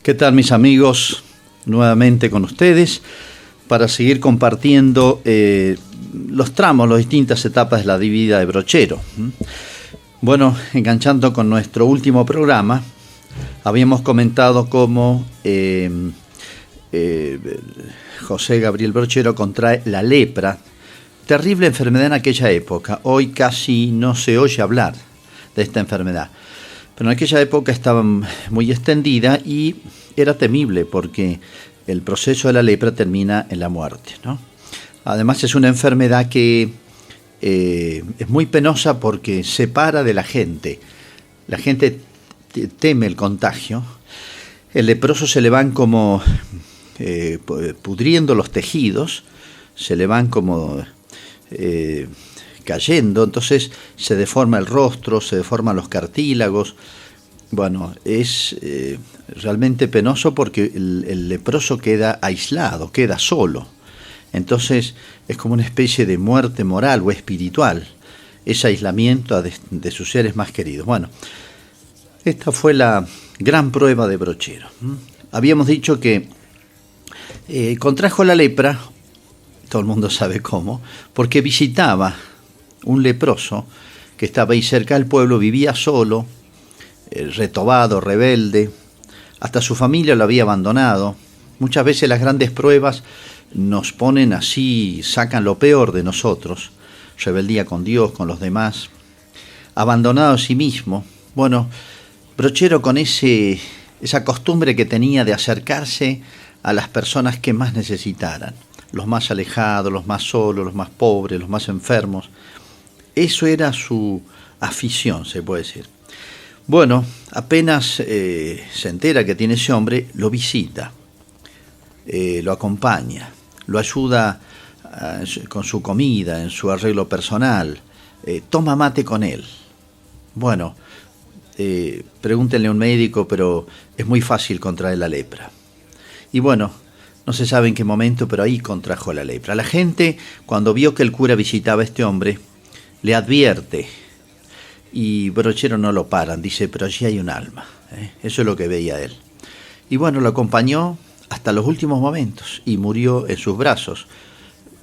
¿Qué tal, mis amigos? Nuevamente con ustedes para seguir compartiendo los tramos, las distintas etapas de la vida de Brochero. Bueno, enganchando con nuestro último programa, habíamos comentado cómo José Gabriel Brochero contrae la lepra, terrible enfermedad en aquella época. Hoy casi no se oye hablar de esta enfermedad, pero en aquella época estaba muy extendida y era temible porque el proceso de la lepra termina en la muerte, ¿no? Además es una enfermedad que es muy penosa porque separa de la gente. La gente teme el contagio. El leproso se le van como pudriendo los tejidos, se le van como cayendo, entonces se deforma el rostro, se deforman los cartílagos. Bueno, es realmente penoso porque el leproso queda aislado, queda solo. Entonces es como una especie de muerte moral o espiritual, ese aislamiento de sus seres más queridos. Bueno, esta fue la gran prueba de Brochero. Habíamos dicho que contrajo la lepra, todo el mundo sabe cómo, porque visitaba un leproso que estaba ahí cerca del pueblo, vivía solo, retobado, rebelde, hasta su familia lo había abandonado. Muchas veces las grandes pruebas nos ponen así, sacan lo peor de nosotros, rebeldía con Dios, con los demás, abandonado a sí mismo. Bueno, Brochero con esa costumbre que tenía de acercarse a las personas que más necesitaran, los más alejados, los más solos, los más pobres, los más enfermos. Eso era su afición, se puede decir. Bueno, apenas se entera que tiene ese hombre, lo visita, lo acompaña, lo ayuda con su comida, en su arreglo personal, toma mate con él. Bueno, pregúntenle a un médico, pero es muy fácil contraer la lepra. Y bueno, no se sabe en qué momento, pero ahí contrajo la lepra. La gente, cuando vio que el cura visitaba a este hombre, le advierte. Y Brochero no lo paran, dice, pero allí hay un alma. Eso es lo que veía él. Y bueno, lo acompañó hasta los últimos momentos y murió en sus brazos.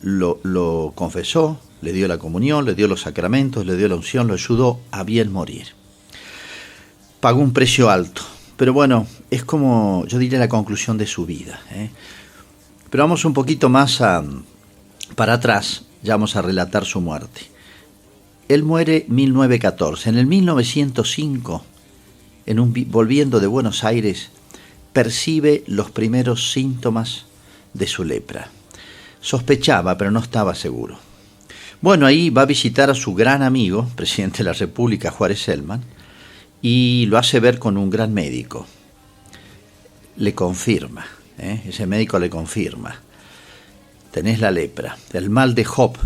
Lo confesó, le dio la comunión, le dio los sacramentos, le dio la unción, lo ayudó a bien morir. Pagó un precio alto, pero bueno, es como, yo diría, la conclusión de su vida. Pero vamos un poquito más para atrás, ya vamos a relatar su muerte. Él muere en 1914. En el 1905, volviendo de Buenos Aires, percibe los primeros síntomas de su lepra. Sospechaba, pero no estaba seguro. Bueno, ahí va a visitar a su gran amigo, presidente de la República, Juárez Celman, y lo hace ver con un gran médico. Le confirma, ese médico le confirma. Tenés la lepra, el mal de Job,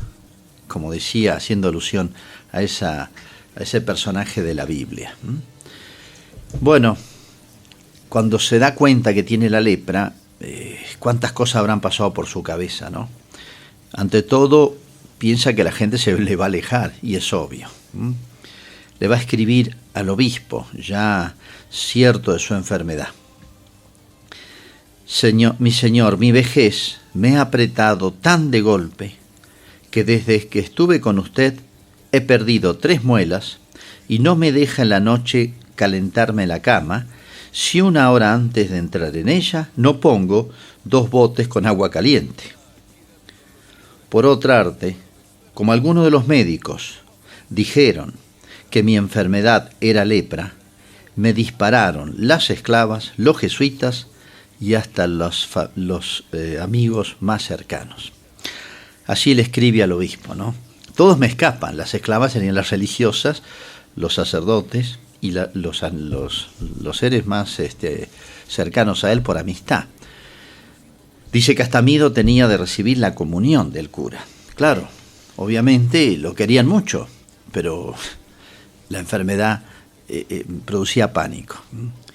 como decía, haciendo alusión a ese personaje de la Biblia. Bueno, cuando se da cuenta que tiene la lepra, cuántas cosas habrán pasado por su cabeza, ¿no? Ante todo, piensa que la gente se le va a alejar, y es obvio. Le va a escribir al obispo, ya cierto de su enfermedad. Mi señor, mi vejez me ha apretado tan de golpe que desde que estuve con usted he perdido 3 muelas y no me deja en la noche calentarme la cama si 1 hora antes de entrar en ella no pongo 2 botes con agua caliente. Por otra parte, como algunos de los médicos dijeron que mi enfermedad era lepra, me dispararon las esclavas, los jesuitas y hasta los amigos más cercanos. Así le escribe al obispo, ¿no? Todos me escapan. Las esclavas serían las religiosas, los sacerdotes y los seres más cercanos a él por amistad. Dice que hasta miedo tenía de recibir la comunión del cura. Claro, obviamente lo querían mucho, pero la enfermedad producía pánico.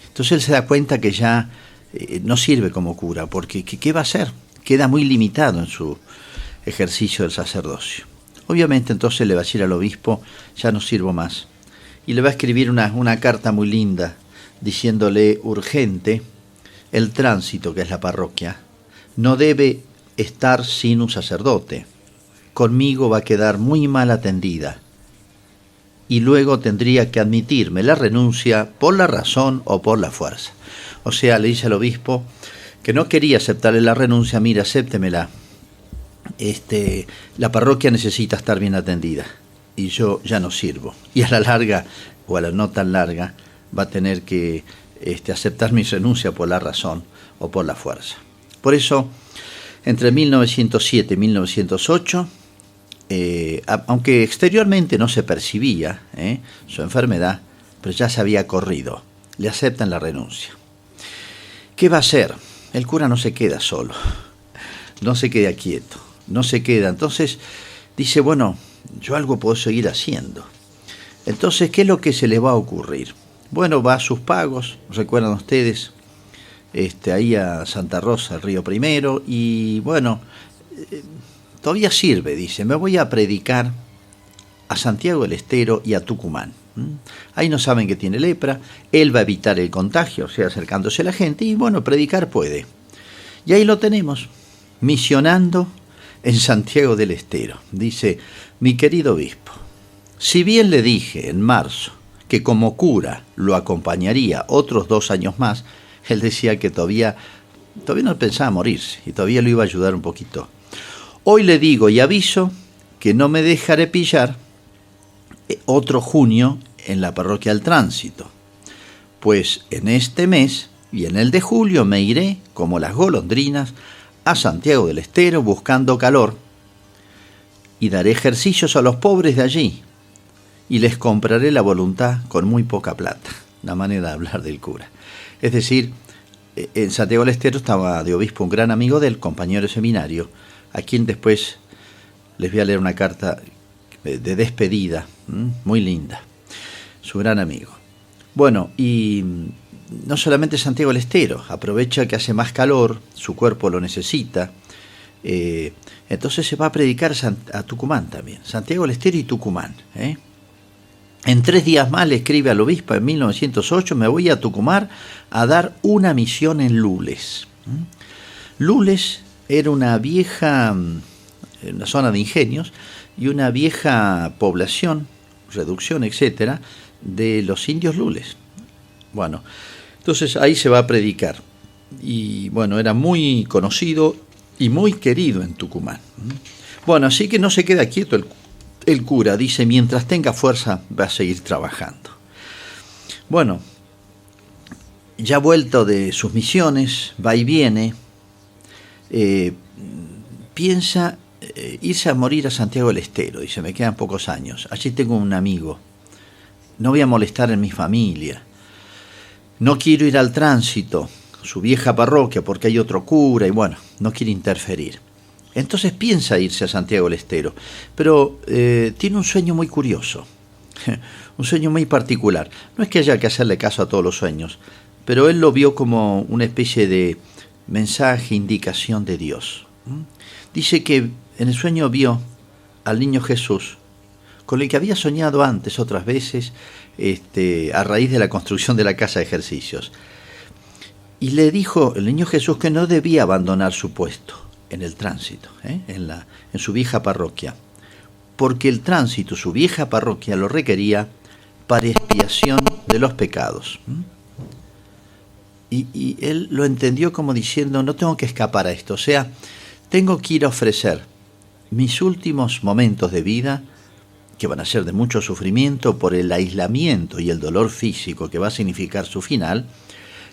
Entonces él se da cuenta que ya no sirve como cura, porque ¿qué va a hacer? Queda muy limitado en su ejercicio del sacerdocio. Obviamente entonces le va a decir al obispo, ya no sirvo más. Y le va a escribir una carta muy linda, diciéndole urgente el tránsito, que es la parroquia, no debe estar sin un sacerdote. Conmigo va a quedar muy mal atendida y luego tendría que admitirme la renuncia por la razón o por la fuerza. O sea, le dice al obispo que no quería aceptarle la renuncia. Mira, acéptemela. La parroquia necesita estar bien atendida y yo ya no sirvo. Y a la larga, o a la no tan larga, va a tener que aceptar mi renuncia por la razón o por la fuerza. Por eso, entre 1907 y 1908, aunque exteriormente no se percibía su enfermedad, pero ya se había corrido, le aceptan la renuncia. ¿Qué va a hacer? El cura no se queda solo, no se queda quieto, no se queda. Entonces dice, bueno, yo algo puedo seguir haciendo. Entonces, ¿qué es lo que se le va a ocurrir? Bueno, va a sus pagos, recuerdan ustedes, ahí a Santa Rosa, el Río Primero, y bueno, todavía sirve, dice, me voy a predicar a Santiago del Estero y a Tucumán. Ahí no saben que tiene lepra, él va a evitar el contagio, o sea, acercándose a la gente, y bueno, predicar puede. Y ahí lo tenemos, misionando en Santiago del Estero. Dice, mi querido obispo, si bien le dije en marzo que como cura lo acompañaría otros 2 años más, él decía que todavía no pensaba morirse y todavía lo iba a ayudar un poquito. Hoy le digo y aviso que no me dejaré pillar otro junio en la parroquia del Tránsito, pues en este mes y en el de julio me iré, como las golondrinas, a Santiago del Estero buscando calor y daré ejercicios a los pobres de allí y les compraré la voluntad con muy poca plata. Una manera de hablar del cura. Es decir, en Santiago del Estero estaba de obispo un gran amigo del compañero de seminario, a quien después les voy a leer una carta de despedida, muy linda, su gran amigo. Bueno, y no solamente Santiago del Estero, aprovecha que hace más calor, su cuerpo lo necesita, entonces se va a predicar a Tucumán también, Santiago del Estero y Tucumán. En 3 días más le escribe al obispo en 1908, me voy a Tucumán a dar una misión en Lules. Lules era una vieja, una zona de ingenios, y una vieja población, reducción, etcétera, de los indios lules. Bueno, entonces ahí se va a predicar. Y bueno, era muy conocido y muy querido en Tucumán. Bueno, así que no se queda quieto el cura, dice, mientras tenga fuerza va a seguir trabajando. Bueno, ya vuelto de sus misiones, va y viene, piensa irse a morir a Santiago del Estero, dice, me quedan pocos años, allí tengo un amigo, no voy a molestar en mi familia, no quiero ir al Tránsito, su vieja parroquia, porque hay otro cura, y bueno, no quiere interferir. Entonces piensa irse a Santiago del Estero, pero tiene un sueño muy curioso, un sueño muy particular. No es que haya que hacerle caso a todos los sueños, pero él lo vio como una especie de mensaje, indicación de Dios. Dice que en el sueño vio al niño Jesús, con el que había soñado antes otras veces, a raíz de la construcción de la casa de ejercicios. Y le dijo el niño Jesús que no debía abandonar su puesto en el Tránsito, en su vieja parroquia, porque el Tránsito, su vieja parroquia, lo requería para expiación de los pecados. Y él lo entendió como diciendo, no tengo que escapar a esto, o sea, tengo que ir a ofrecer mis últimos momentos de vida, que van a ser de mucho sufrimiento por el aislamiento y el dolor físico que va a significar su final,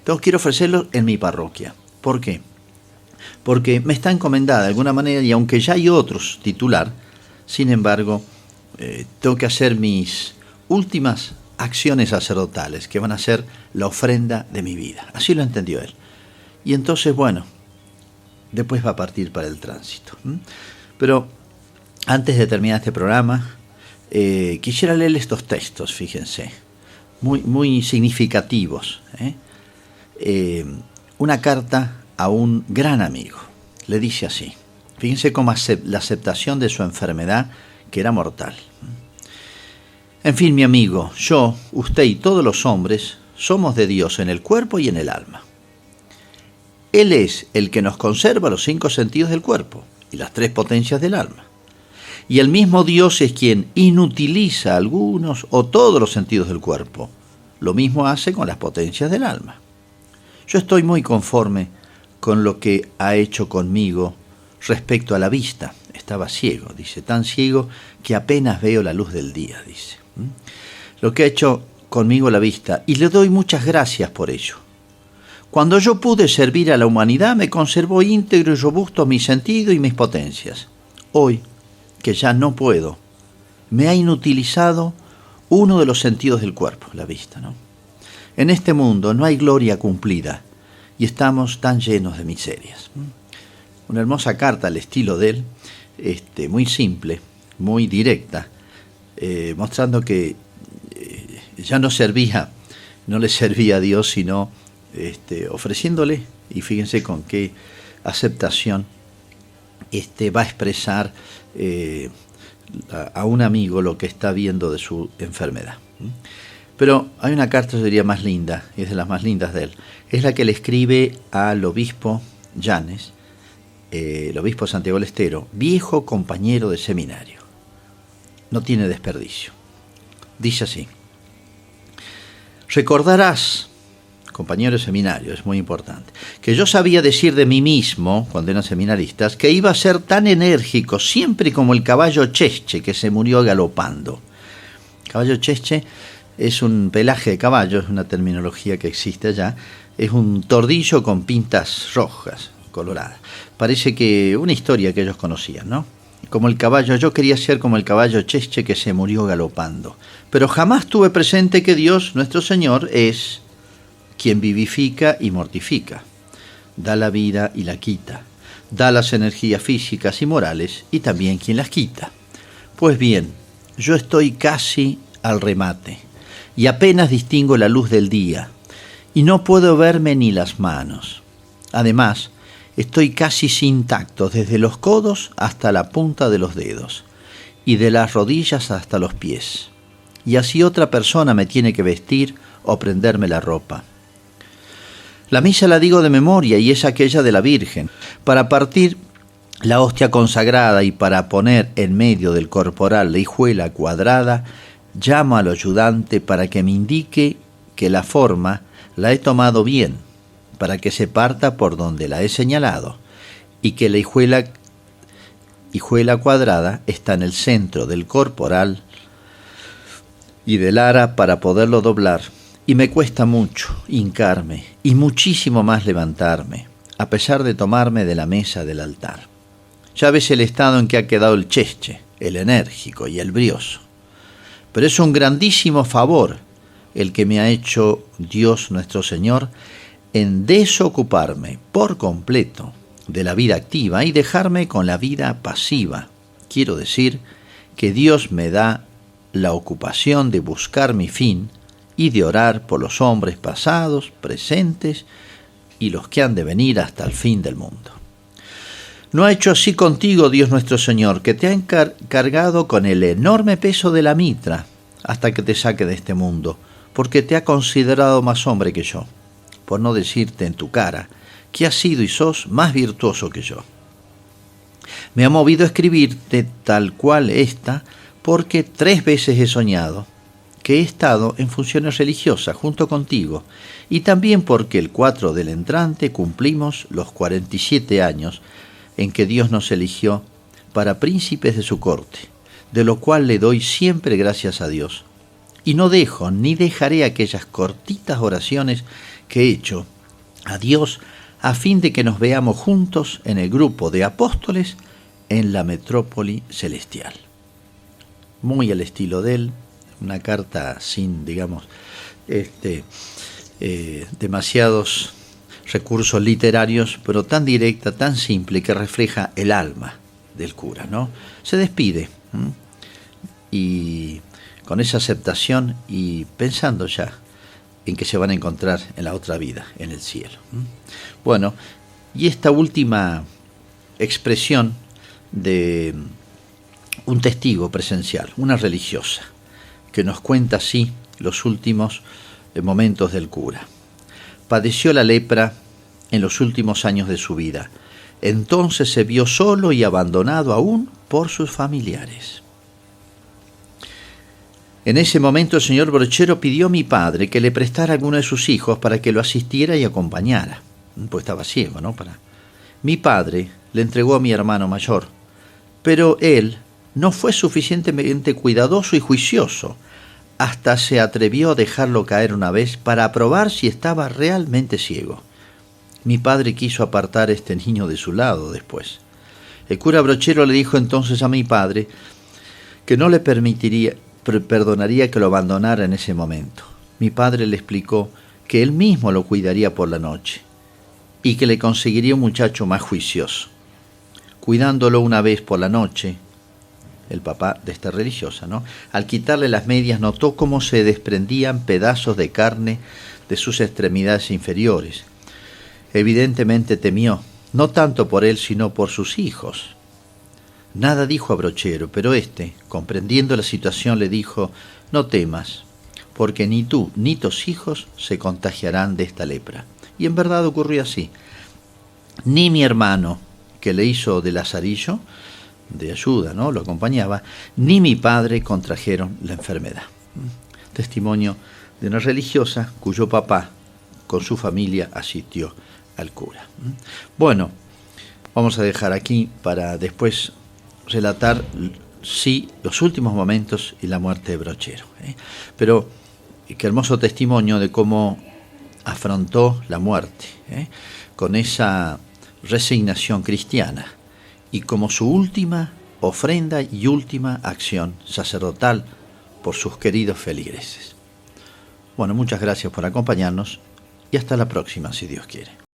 tengo que ir a ofrecerlos en mi parroquia. ¿Por qué? Porque me está encomendada de alguna manera, y aunque ya hay otros titular, sin embargo, tengo que hacer mis últimas acciones sacerdotales, que van a ser la ofrenda de mi vida. Así lo entendió él. Y entonces, bueno, después va a partir para el Tránsito. Pero antes de terminar este programa, quisiera leer estos textos, fíjense, muy significativos. Una carta a un gran amigo. Le dice así, fíjense cómo la aceptación de su enfermedad, que era mortal. En fin, mi amigo, yo, usted y todos los hombres somos de Dios en el cuerpo y en el alma. Él es el que nos conserva los 5 sentidos del cuerpo y las 3 potencias del alma. Y el mismo Dios es quien inutiliza algunos o todos los sentidos del cuerpo. Lo mismo hace con las potencias del alma. Yo estoy muy conforme con lo que ha hecho conmigo respecto a la vista. Estaba ciego, dice, tan ciego que apenas veo la luz del día, dice. Lo que ha hecho conmigo la vista, y le doy muchas gracias por ello. Cuando yo pude servir a la humanidad, me conservó íntegro y robusto mi sentido y mis potencias. Hoy, que ya no puedo, me ha inutilizado uno de los sentidos del cuerpo, la vista, ¿no? En este mundo no hay gloria cumplida y estamos tan llenos de miserias. Una hermosa carta al estilo de él, muy simple, muy directa, mostrando que ya no le servía a Dios, sino ofreciéndole, y fíjense con qué aceptación va a expresar a un amigo lo que está viendo de su enfermedad. Pero hay una carta, yo diría, más linda, y es de las más lindas de él. Es la que le escribe al obispo Llanes, el obispo Santiago del Estero, viejo compañero de seminario. No tiene desperdicio. Dice así: recordarás, compañero de seminario, es muy importante, que yo sabía decir de mí mismo, cuando eran seminaristas, que iba a ser tan enérgico siempre como el caballo Chesche que se murió galopando. Caballo Chesche es un pelaje de caballo, es una terminología que existe allá, es un tordillo con pintas rojas, coloradas. Parece que una historia que ellos conocían, ¿no? Como el caballo, yo quería ser como el caballo Chesche que se murió galopando, pero jamás tuve presente que Dios, nuestro Señor, es quien vivifica y mortifica, da la vida y la quita, da las energías físicas y morales y también quien las quita. Pues bien, yo estoy casi al remate y apenas distingo la luz del día y no puedo verme ni las manos. Además, estoy casi sin tacto desde los codos hasta la punta de los dedos y de las rodillas hasta los pies. Y así otra persona me tiene que vestir o prenderme la ropa. La misa la digo de memoria y es aquella de la Virgen. Para partir la hostia consagrada y para poner en medio del corporal la hijuela cuadrada, llamo al ayudante para que me indique que la forma la he tomado bien, para que se parta por donde la he señalado, y que la hijuela cuadrada está en el centro del corporal y del ara para poderlo doblar. Y me cuesta mucho hincarme y muchísimo más levantarme, a pesar de tomarme de la mesa del altar. Ya ves el estado en que ha quedado el Chesche, el enérgico y el brioso. Pero es un grandísimo favor el que me ha hecho Dios nuestro Señor en desocuparme por completo de la vida activa y dejarme con la vida pasiva. Quiero decir que Dios me da la ocupación de buscar mi fin y de orar por los hombres pasados, presentes y los que han de venir hasta el fin del mundo. ¿No ha hecho así contigo Dios nuestro Señor, que te ha encargado con el enorme peso de la mitra hasta que te saque de este mundo, porque te ha considerado más hombre que yo, por no decirte en tu cara que has sido y sos más virtuoso que yo? Me ha movido a escribirte tal cual esta, porque 3 veces he soñado que he estado en funciones religiosas junto contigo, y también porque el 4 del entrante cumplimos los 47 años en que Dios nos eligió para príncipes de su corte, de lo cual le doy siempre gracias a Dios. Y no dejo ni dejaré aquellas cortitas oraciones que he hecho a Dios a fin de que nos veamos juntos en el grupo de apóstoles en la metrópoli celestial. Muy al estilo de él, una carta sin, digamos, demasiados recursos literarios, pero tan directa, tan simple, que refleja el alma del cura, ¿no? Se despide, y con esa aceptación y pensando ya en que se van a encontrar en la otra vida, en el cielo. Bueno, y esta última expresión de un testigo presencial, una religiosa, que nos cuenta así los últimos momentos del cura. Padeció la lepra en los últimos años de su vida. Entonces se vio solo y abandonado aún por sus familiares. En ese momento el señor Brochero pidió a mi padre que le prestara a alguno de sus hijos para que lo asistiera y acompañara, pues estaba ciego, ¿no? Mi padre le entregó a mi hermano mayor, pero él no fue suficientemente cuidadoso y juicioso. Hasta se atrevió a dejarlo caer una vez para probar si estaba realmente ciego. Mi padre quiso apartar a este niño de su lado después. El cura Brochero le dijo entonces a mi padre que no le perdonaría que lo abandonara en ese momento. Mi padre le explicó que él mismo lo cuidaría por la noche y que le conseguiría un muchacho más juicioso. Cuidándolo una vez por la noche, el papá de esta religiosa, ¿no?, al quitarle las medias notó cómo se desprendían pedazos de carne de sus extremidades inferiores. Evidentemente temió, no tanto por él sino por sus hijos. Nada dijo a Brochero, pero éste, comprendiendo la situación, le dijo: no temas, porque ni tú ni tus hijos se contagiarán de esta lepra. Y en verdad ocurrió así. Ni mi hermano, que le hizo de lazarillo, de ayuda, ¿no?, lo acompañaba, ni mi padre contrajeron la enfermedad. Testimonio de una religiosa cuyo papá con su familia asistió al cura. Bueno, vamos a dejar aquí para después relatar, sí, los últimos momentos y la muerte de Brochero. Pero qué hermoso testimonio de cómo afrontó la muerte, con esa resignación cristiana, y como su última ofrenda y última acción sacerdotal por sus queridos feligreses. Bueno, muchas gracias por acompañarnos y hasta la próxima, si Dios quiere.